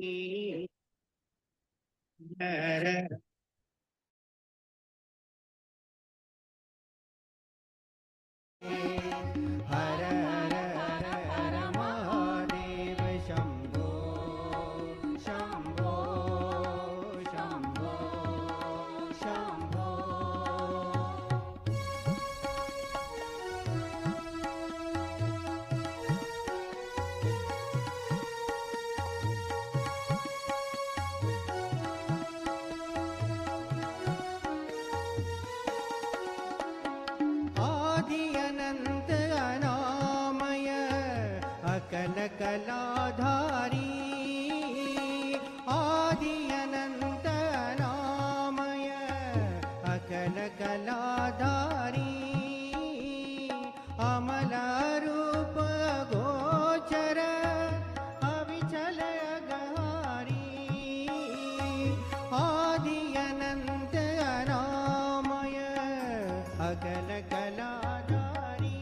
हर हर हर हर महादेव शंभो शंभो शंभो शंभो। आदि अनंत अनामय अकल कलाधारी, आदि अनंत अनामय अकल कलाधारी, अमल रूप गोचर अविचल अगहारी, आदि अनंत अनामय अकल कलाधारी,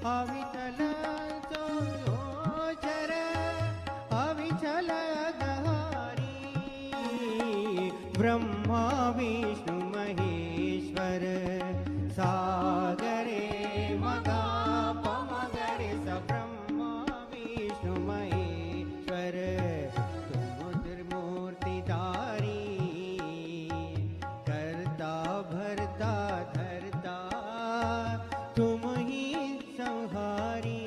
अविचल गोचर अविचल अगहारी, ब्रह्मा विष्णु महेश्वर सागरे मगाप मगरे स, ब्रह्मा विष्णु महेश्वर तुम त्रिमूर्तिधारी, करता भरता धरता तुम ही संहारी,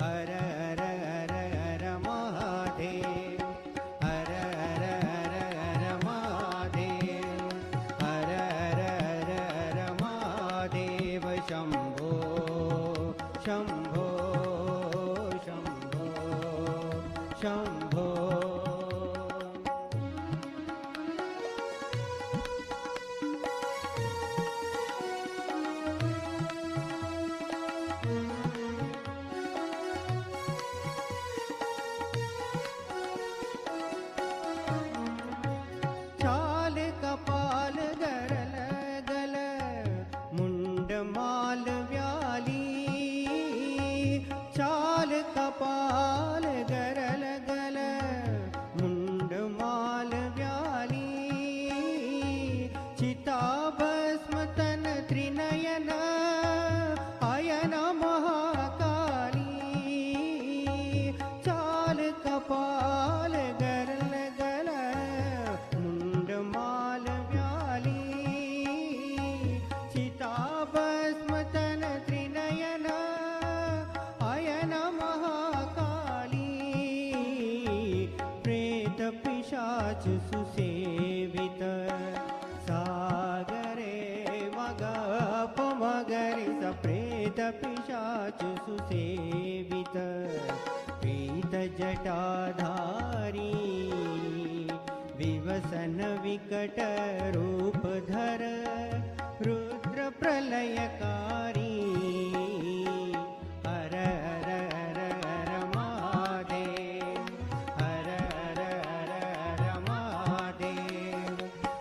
हर हर हर हर महादेव, हर हर हर हर महादेव, हर हर हर हर महादेव शंभो शंभो शंभो शंभो। चाल कपाल गरल गल मुंड माल व्याली, चाल कपाल गरल गल मुंड माल व्याली, चिता भस्म तन त्रिनयन अयन महाकाली, चाल कपाल गरल गल मुंड माल व्याली, चिता भस्म तन त्रिनयन अयन महाकाली, प्रेत पिशाच सुसेवित सागरे मगप मगरे स, प्रेत पिशाच सुसेवित पीत जटाधारी, विवसन विकट रूप धर रुद्र प्रलयकारी, हर हर हर हर महादेव, हर हर हर हर महादेव,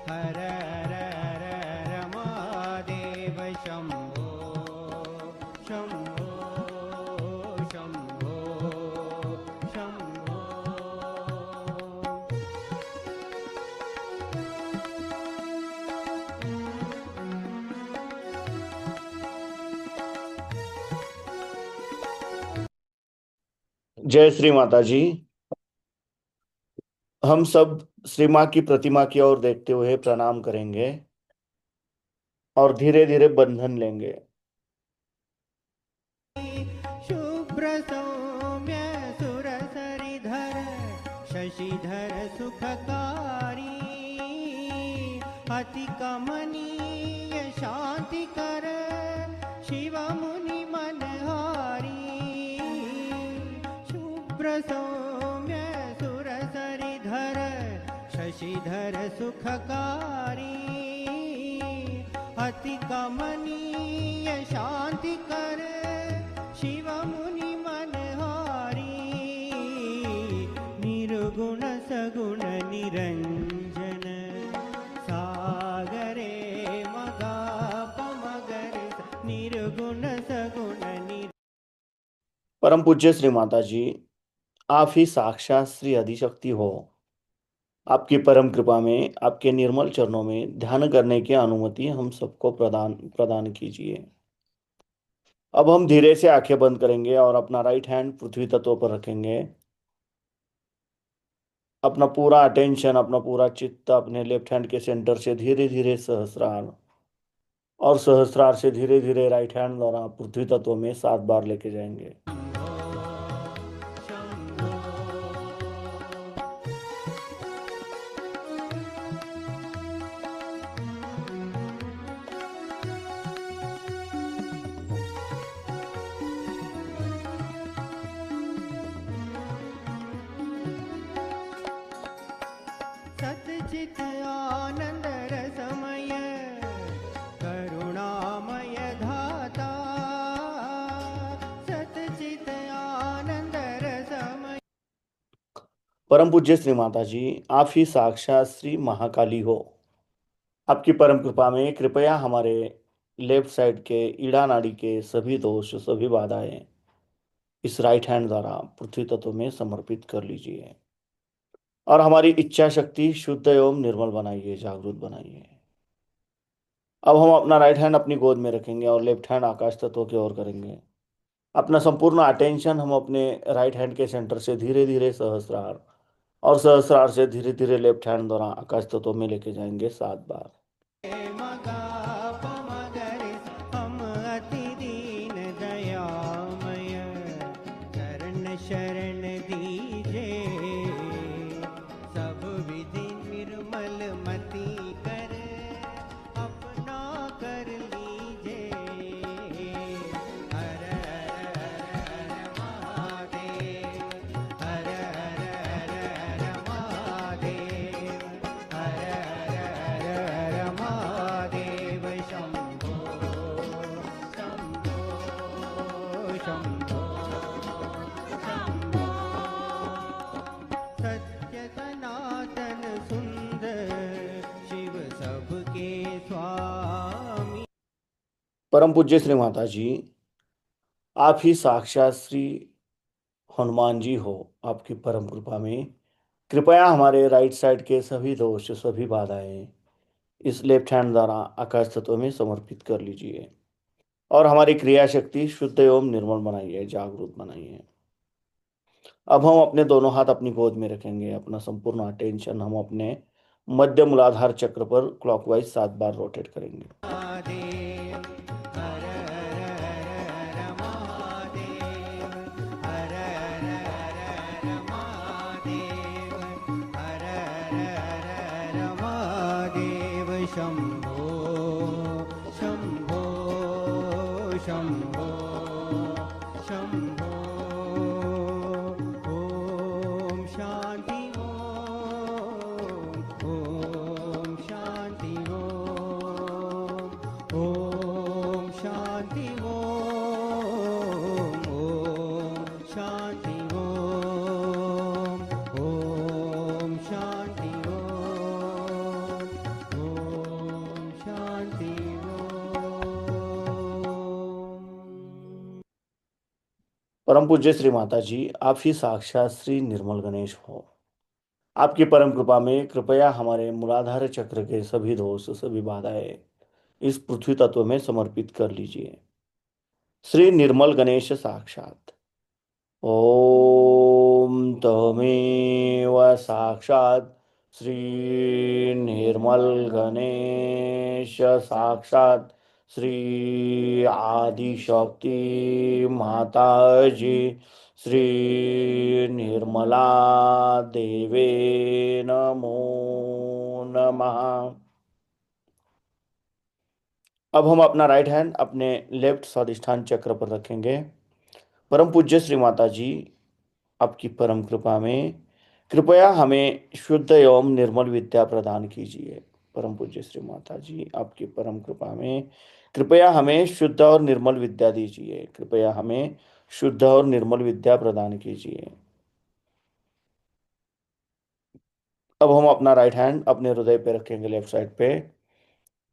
हर हर हर हर महादेव शंभो शंभो शंभो शंभो। जय श्री माता जी। हम सब श्री माँ की प्रतिमा की ओर देखते हुए प्रणाम करेंगे और धीरे धीरे बंधन लेंगे। शुभ्र सौम्य सुरसरिधर शशिधर सुखकारी, अति कमनीय शांतिकर शिव मुनि मनहारी, शुभ्र सौम्य सुरसरिधर शशिधर सुखकारी, अति कमनीय शांतिकर शिव मुनि मनहारी, निर्गुण सगुण निरंजन सागरे मगाप मगरे स, निर्गुण सगुण परम पूज्य श्री माता जी, आप ही साक्षात श्री आदिशक्ति हो। आपकी परम कृपा में, आपके निर्मल चरणों में ध्यान करने की अनुमति हम सबको प्रदान प्रदान कीजिए। अब हम धीरे से आंखें बंद करेंगे और अपना राइट हैंड पृथ्वी तत्व पर रखेंगे। अपना पूरा अटेंशन, अपना पूरा चित्त अपने लेफ्ट हैंड के सेंटर से धीरे धीरे सहस्रार, और सहस्रार से धीरे धीरे राइट हैंड द्वारा पृथ्वी तत्व में 7 बार लेके जाएंगे। सच्चित आनंद रसमय करुणामय धाता, सच्चित आनंद रसमय। परम पूज्य श्री माता जी, आप ही साक्षात श्री महाकाली हो। आपकी परम कृपा में कृपया हमारे लेफ्ट साइड के ईड़ा नाड़ी के सभी दोष, सभी बाधाएं इस राइट हैंड द्वारा पृथ्वी तत्व में समर्पित कर लीजिए, और हमारी इच्छा शक्ति शुद्ध एवं निर्मल बनाइए, जागृत बनाइए। अब हम अपना राइट हैंड अपनी गोद में रखेंगे और लेफ्ट हैंड आकाश तत्व की ओर करेंगे। अपना संपूर्ण अटेंशन हम अपने राइट हैंड के सेंटर से धीरे धीरे सहस्रार, और सहस्रार से धीरे धीरे लेफ्ट हैंड द्वारा आकाश तत्व में लेके जाएंगे 7 बार। मगा पमगरि हम अति दीन दयामय, शरण शरण दीजे सब विधि निर्मल मति कर अपना कर लीजे। हर हर हर महादेव, हर हर हर महादेव, हर हर महादेव। शंभो शंभो शंभो शंभो। सत्य सनातन सुंदर शिव सबके स्वामी। परम पूज्य श्री माता जी, आप ही साक्षात श्री हनुमान जी हो। आपकी परम कृपा में कृपया हमारे राइट साइड के सभी दोष, सभी बाधाएं इस लेफ्ट हैंड द्वारा आकाश तत्व में समर्पित कर लीजिए, और हमारी क्रिया शक्ति शुद्ध एवं निर्मल बनाइए, जागरूक बनाइए। अब हम अपने दोनों हाथ अपनी गोद में रखेंगे। अपना संपूर्ण अटेंशन हम अपने मध्य मूलाधार चक्र पर क्लॉकवाइज 7 बार रोटेट करेंगे। महादेव, हर हर महादेव, हर हर महादेव, हर हर महादेव। शंभो शंभो शंभो शंभो। ओम शांति ओम शांति ओम शांति ओम शांति ओम शांति ओम शांति। परम पूज्य श्री माता जी, आप ही साक्षात श्री निर्मल गणेश हो। आपकी परम कृपा में कृपया हमारे मूलाधार चक्र के सभी दोष, सभी बाधाएं इस पृथ्वी तत्व में समर्पित कर लीजिए। श्री निर्मल गणेश साक्षात। ओम तमेव साक्षात श्री निर्मल गणेश साक्षात श्री आदिशक्ति माता जी श्री निर्मला देवे नमो नमः। अब हम अपना राइट हैंड अपने लेफ्ट स्वादिष्ठान चक्र पर रखेंगे। परम पूज्य श्री माता जी, आपकी परम कृपा में कृपया हमें शुद्ध एवं निर्मल विद्या प्रदान कीजिए। परम पूज्य श्री माता जी, आपकी परम कृपा में कृपया हमें शुद्ध और निर्मल विद्या दीजिए। कृपया हमें शुद्ध और निर्मल विद्या प्रदान कीजिए। अब हम अपना राइट हैंड अपने हृदय पे रखेंगे, लेफ्ट साइड पे।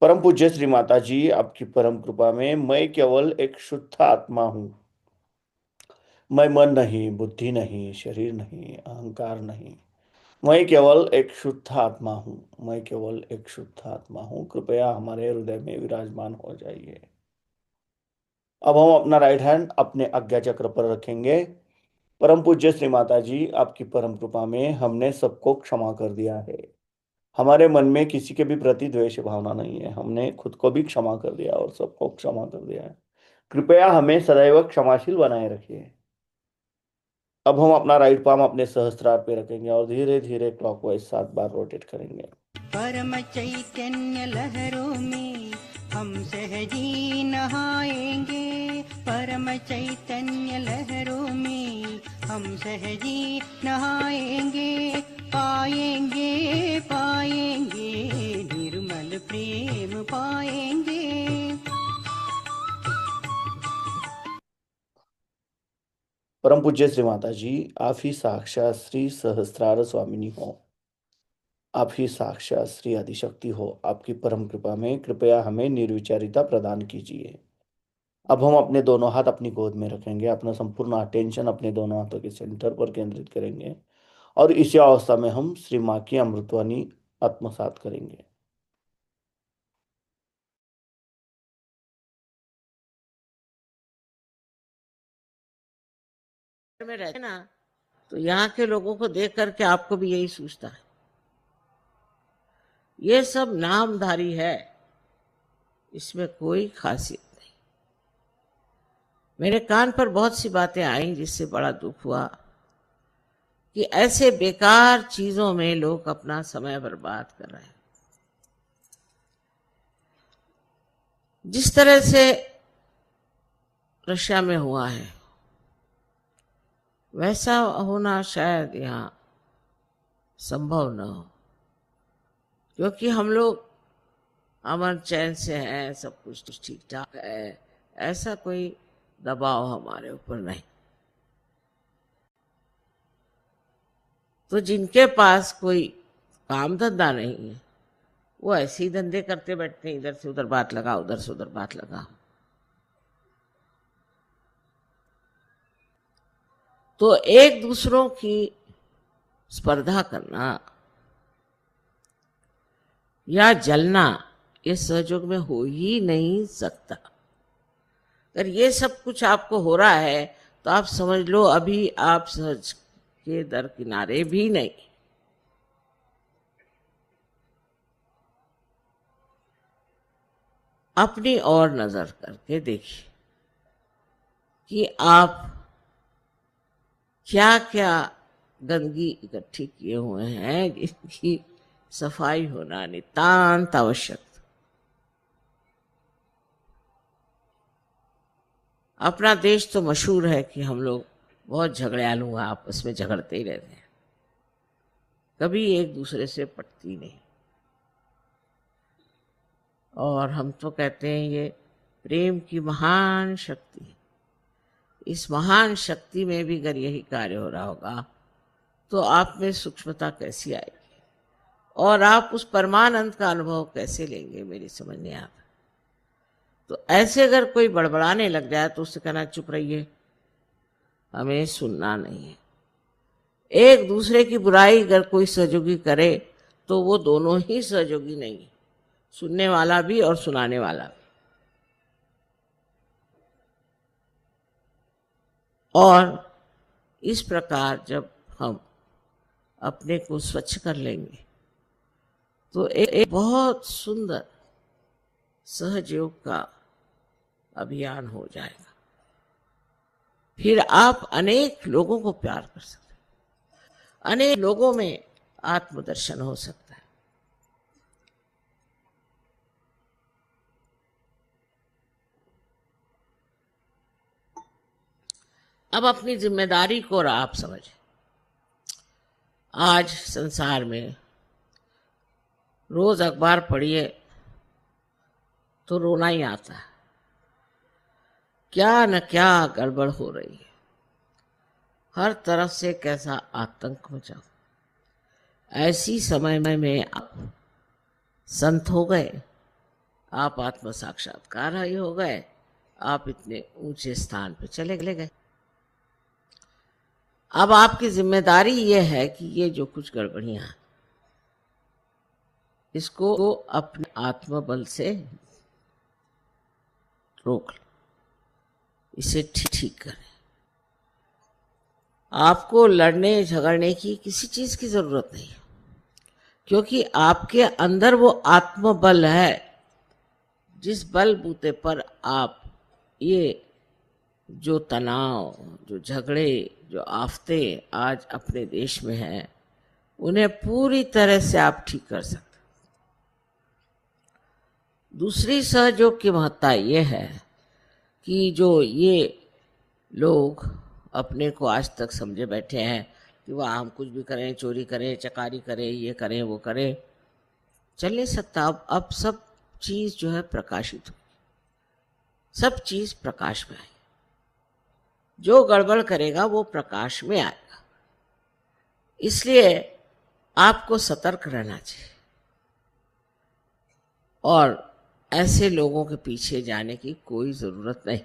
परम पूज्य श्री माता जी, आपकी परम कृपा में मैं केवल एक शुद्ध आत्मा हूँ। मैं मन नहीं, बुद्धि नहीं, शरीर नहीं, अहंकार नहीं, मैं केवल एक शुद्ध आत्मा हूँ। मैं केवल एक शुद्ध आत्मा हूँ। कृपया हमारे हृदय में विराजमान हो जाइए। अब हम अपना राइट हैंड अपने आज्ञा चक्र पर रखेंगे। परम पूज्य श्री माता जी, आपकी परम कृपा में हमने सबको क्षमा कर दिया है। हमारे मन में किसी के भी प्रति द्वेष भावना नहीं है। हमने खुद को भी क्षमा कर दिया और सबको क्षमा कर दिया है। कृपया हमें सदैव क्षमाशील बनाए रखिए। अब हम अपना राइट पाम अपने सहस्त्रार पे रखेंगे और धीरे धीरे क्लॉकवाइज 7 बार रोटेट करेंगे। परम चैतन्य लहरों में हम सहजी नहाएंगे। परम चैतन्य लहरों में हम सहजी नहाएंगे। पाएंगे पाएंगे निर्मल प्रेम पाएंगे। परम पूज्य श्री माता जी, आप ही साक्षात श्री सहस्त्रार स्वामिनी हो। आप ही साक्षात श्री आदिशक्ति हो। आपकी परम कृपा में कृपया हमें निर्विचारिता प्रदान कीजिए। अब हम अपने दोनों हाथ अपनी गोद में रखेंगे। अपना संपूर्ण अटेंशन अपने दोनों हाथों के सेंटर पर केंद्रित करेंगे और इसी अवस्था में हम श्री माँ की अमृतवाणी आत्मसात करेंगे। में रहते ना, तो यहाँ के लोगों को देख करके आपको भी यही सोचता है, ये सब नामधारी है, इसमें कोई खासियत नहीं। मेरे कान पर बहुत सी बातें आई जिससे बड़ा दुख हुआ कि ऐसे बेकार चीजों में लोग अपना समय बर्बाद कर रहे हैं। जिस तरह से रशिया में हुआ है वैसा होना शायद यहाँ संभव न हो, क्योंकि हम लोग अमन चैन से हैं, सब कुछ ठीक ठाक है, ऐसा कोई दबाव हमारे ऊपर नहीं। तो जिनके पास कोई काम धंधा नहीं है वो ऐसे ही धंधे करते बैठते हैं, इधर से उधर बात लगा, उधर से उधर बात लगा। तो एक दूसरों की स्पर्धा करना या जलना ये सहयोग में हो ही नहीं सकता। अगर ये सब कुछ आपको हो रहा है तो आप समझ लो अभी आप सहज के दर किनारे भी नहीं। अपनी ओर नजर करके देखिए कि आप क्या क्या गंदगी इकट्ठी किए हुए हैं, जिनकी सफाई होना नितांत आवश्यक। अपना देश तो मशहूर है कि हम लोग बहुत झगड़ालू हैं, आपस में झगड़ते ही रहते हैं, कभी एक दूसरे से पटती नहीं। और हम तो कहते हैं ये प्रेम की महान शक्ति है। इस महान शक्ति में भी अगर यही कार्य हो रहा होगा तो आप में सूक्ष्मता कैसी आएगी और आप उस परमानंद का अनुभव कैसे लेंगे, मेरी समझ नहीं आता। तो ऐसे अगर कोई बड़बड़ाने लग जाए तो उससे कहना चुप रहिए, हमें सुनना नहीं है। एक दूसरे की बुराई अगर कोई सहयोगी करे तो वो दोनों ही सहयोगी नहीं, सुनने वाला भी और सुनाने वाला भी। और इस प्रकार जब हम अपने को स्वच्छ कर लेंगे तो एक बहुत सुंदर सहयोग का अभियान हो जाएगा। फिर आप अनेक लोगों को प्यार कर सकते हैं, अनेक लोगों में आत्मदर्शन हो सकता है। अब अपनी जिम्मेदारी को और आप समझें। आज संसार में रोज अखबार पढ़िए तो रोना ही आता है, क्या न क्या गड़बड़ हो रही है, हर तरफ से कैसा आतंक मचा। ऐसी समय में आप संत हो गए, आप आत्म साक्षात्कार हो गए, आप इतने ऊंचे स्थान पे चले गए। अब आपकी जिम्मेदारी ये है कि ये जो कुछ गड़बड़ियां हैं, इसको अपने आत्मबल से रोक लो, इसे ठीक करें। आपको लड़ने झगड़ने की किसी चीज की जरूरत नहीं, क्योंकि आपके अंदर वो आत्मबल है जिस बल बूते पर आप ये जो तनाव, जो झगड़े, जो आफते आज अपने देश में हैं, उन्हें पूरी तरह से आप ठीक कर सकते। दूसरी सहयोग की महत्ता ये है कि जो ये लोग अपने को आज तक समझे बैठे हैं कि वह हम कुछ भी करें, चोरी करें, चकारी करें, ये करें, वो करें, चल नहीं सकता। अब सब चीज जो है प्रकाशित होगी, सब चीज प्रकाश में आएगी। जो गड़बड़ करेगा वो प्रकाश में आएगा। इसलिए आपको सतर्क रहना चाहिए और ऐसे लोगों के पीछे जाने की कोई जरूरत नहीं।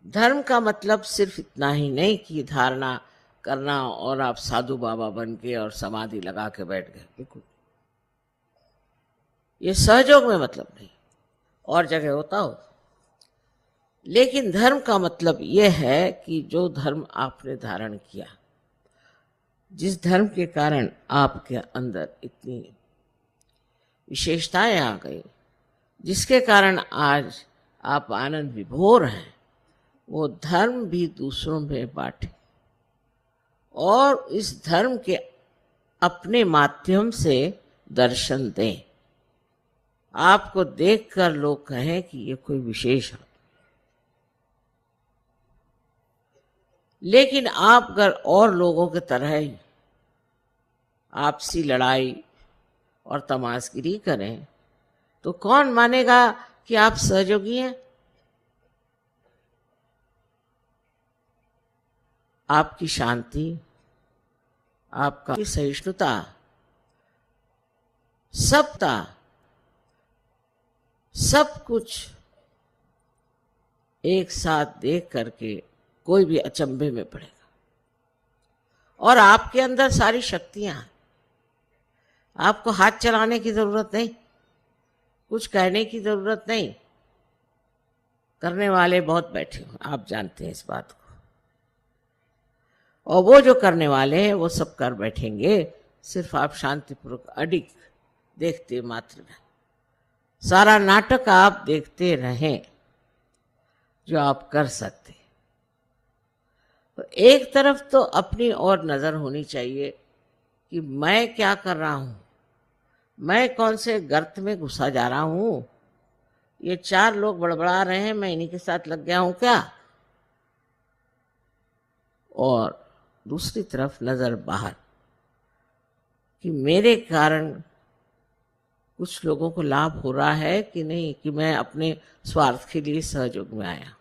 धर्म का मतलब सिर्फ इतना ही नहीं कि धारणा करना और आप साधु बाबा बन के और समाधि लगा के बैठ गए, बिल्कुल ये सहयोग में मतलब नहीं, और जगह होता हो। लेकिन धर्म का मतलब यह है कि जो धर्म आपने धारण किया, जिस धर्म के कारण आपके अंदर इतनी विशेषताएं आ गई, जिसके कारण आज आप आनंद विभोर हैं, वो धर्म भी दूसरों में बांटे और इस धर्म के अपने माध्यम से दर्शन दें। आपको देखकर लोग कहें कि ये कोई विशेष है। लेकिन आप अगर और लोगों की तरह ही आपसी लड़ाई और तमाशगिरी करें तो कौन मानेगा कि आप सहयोगी हैं? आपकी शांति, आपका सहिष्णुता, सबता, सब कुछ एक साथ देख करके कोई भी अचंभे में पड़ेगा। और आपके अंदर सारी शक्तियां हैं, आपको हाथ चलाने की जरूरत नहीं, कुछ कहने की जरूरत नहीं। करने वाले बहुत बैठे हो, आप जानते हैं इस बात को, और वो जो करने वाले हैं वो सब कर बैठेंगे, सिर्फ आप शांतिपूर्वक अडिग देखते मात्र रहें। सारा नाटक आप देखते रहें जो आप कर सकते। तो एक तरफ तो अपनी और नजर होनी चाहिए कि मैं क्या कर रहा हूं, मैं कौन से गर्त में घुसा जा रहा हूं, ये चार लोग बड़बड़ा रहे हैं, मैं इन्हीं के साथ लग गया हूं क्या? और दूसरी तरफ नजर बाहर कि मेरे कारण कुछ लोगों को लाभ हो रहा है कि नहीं, कि मैं अपने स्वार्थ के लिए सहयोग में आया।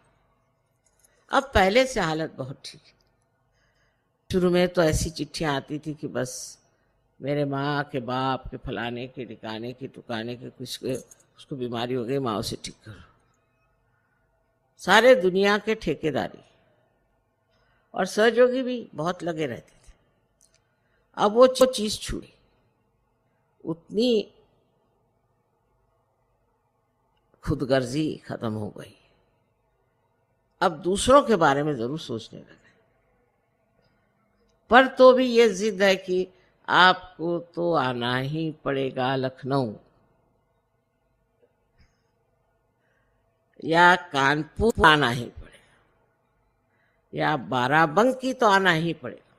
अब पहले से हालत बहुत ठीक है। शुरू में तो ऐसी चिट्ठियां आती थी कि बस मेरे माँ के बाप के फलाने के ठिकाने के टुकाने के कुछ के उसको बीमारी हो गई, माँ उसे ठीक करो। सारे दुनिया के ठेकेदारी और सहयोगी भी बहुत लगे रहते थे। अब वो चीज छूटी, उतनी खुदगर्जी खत्म हो गई। अब दूसरों के बारे में जरूर सोचने लगे, पर तो भी ये जिद है कि आपको तो आना ही पड़ेगा लखनऊ या कानपुर, आना ही पड़ेगा, या बाराबंकी तो आना ही पड़ेगा।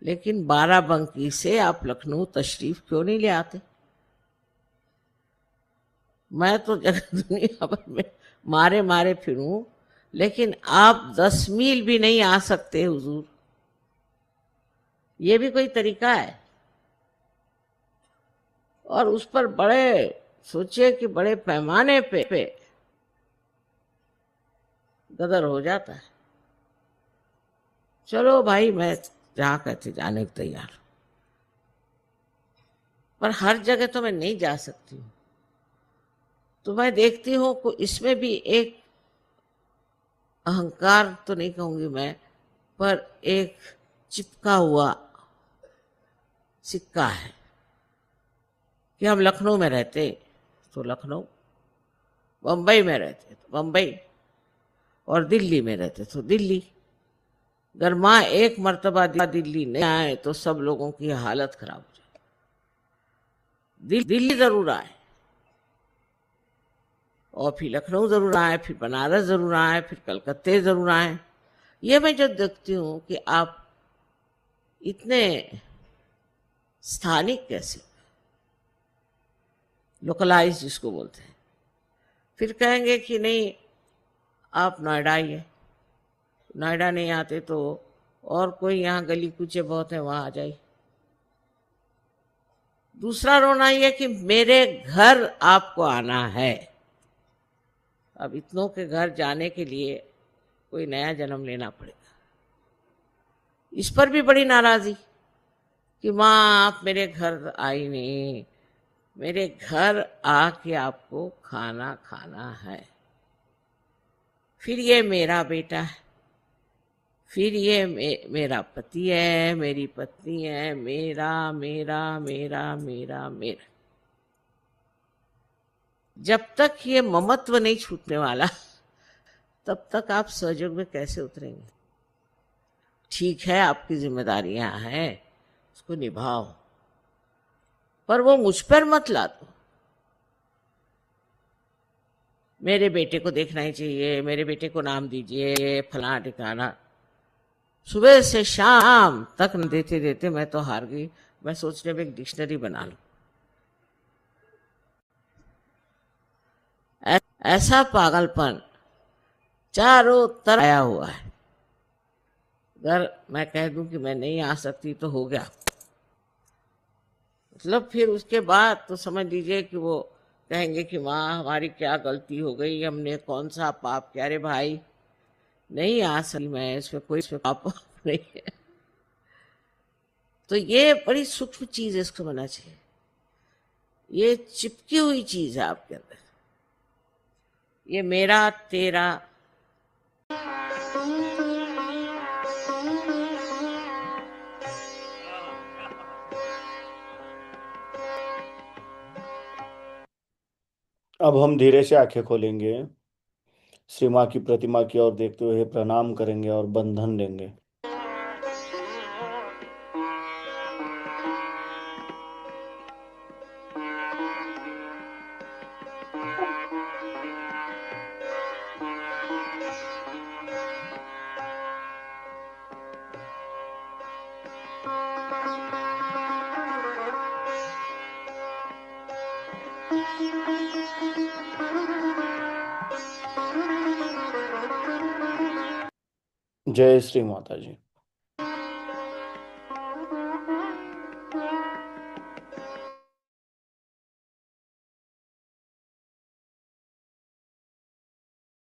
लेकिन बाराबंकी से आप लखनऊ तशरीफ क्यों नहीं ले आते? मैं तो जगह दुनिया भर में मारे मारे फिरूं, लेकिन आप 10 मील भी नहीं आ सकते हुजूर। ये भी कोई तरीका है? और उस पर बड़े सोचिए कि बड़े पैमाने पे गदर हो जाता है। चलो भाई, मैं जहां कहते जाने को तैयार हूं, पर हर जगह तो मैं नहीं जा सकती हूं। तो मैं देखती हूं कि इसमें भी एक अहंकार तो नहीं कहूंगी मैं, पर एक चिपका हुआ सिक्का है कि हम लखनऊ में रहते तो लखनऊ, बम्बई में रहते तो बम्बई, और दिल्ली में रहते तो दिल्ली। अगर माँ एक मर्तबा दिल्ली नहीं आए तो सब लोगों की हालत खराब हो जाए। दिल्ली जरूर आए, और फिर लखनऊ जरूर आए, फिर बनारस जरूर आए, फिर कलकत्ते जरूर आए। ये मैं जब देखती हूँ कि आप इतने स्थानिक कैसे, लोकलाइज जिसको बोलते हैं, फिर कहेंगे कि नहीं आप नोएडा आइए, नोएडा नहीं आते तो और कोई यहाँ गली कूचे बहुत है वहां आ जाइए। दूसरा रोना यह कि मेरे घर आपको आना है। अब इतनों के घर जाने के लिए कोई नया जन्म लेना पड़ेगा। इस पर भी बड़ी नाराजगी कि माँ आप मेरे घर आई नहीं, मेरे घर आके आपको खाना खाना है। फिर ये मेरा बेटा है, फिर ये मेरा पति है, मेरी पत्नी है, मेरा मेरा मेरा मेरा मेरा। जब तक ये ममत्व नहीं छूटने वाला तब तक आप सहयोग में कैसे उतरेंगे। ठीक है आपकी जिम्मेदारियां हैं, उसको निभाओ, पर वो मुझ पर मत ला दो। मेरे बेटे को देखना ही चाहिए, मेरे बेटे को नाम दीजिए, फलाना ठिकाना। सुबह से शाम तक न देते देते मैं तो हार गई। मैं सोच रही हूँ एक डिक्शनरी बना लूं। ऐसा पागलपन चारों तरफ आया हुआ है। अगर मैं कह दूं कि मैं नहीं आ सकती तो हो गया, मतलब फिर उसके बाद तो समझ लीजिए कि वो कहेंगे कि माँ हमारी क्या गलती हो गई, हमने कौन सा पाप किया। अरे भाई नहीं आ सकी मैं, इसमें कोई पाप नहीं है। तो ये बड़ी सूक्ष्म चीज है, इसको समझना चाहिए। ये चिपकी हुई चीज है आपके अंदर, ये मेरा तेरा। अब हम धीरे से आंखें खोलेंगे, श्री माँ की प्रतिमा की ओर देखते हुए प्रणाम करेंगे और बंधन देंगे। जय श्री माता जी।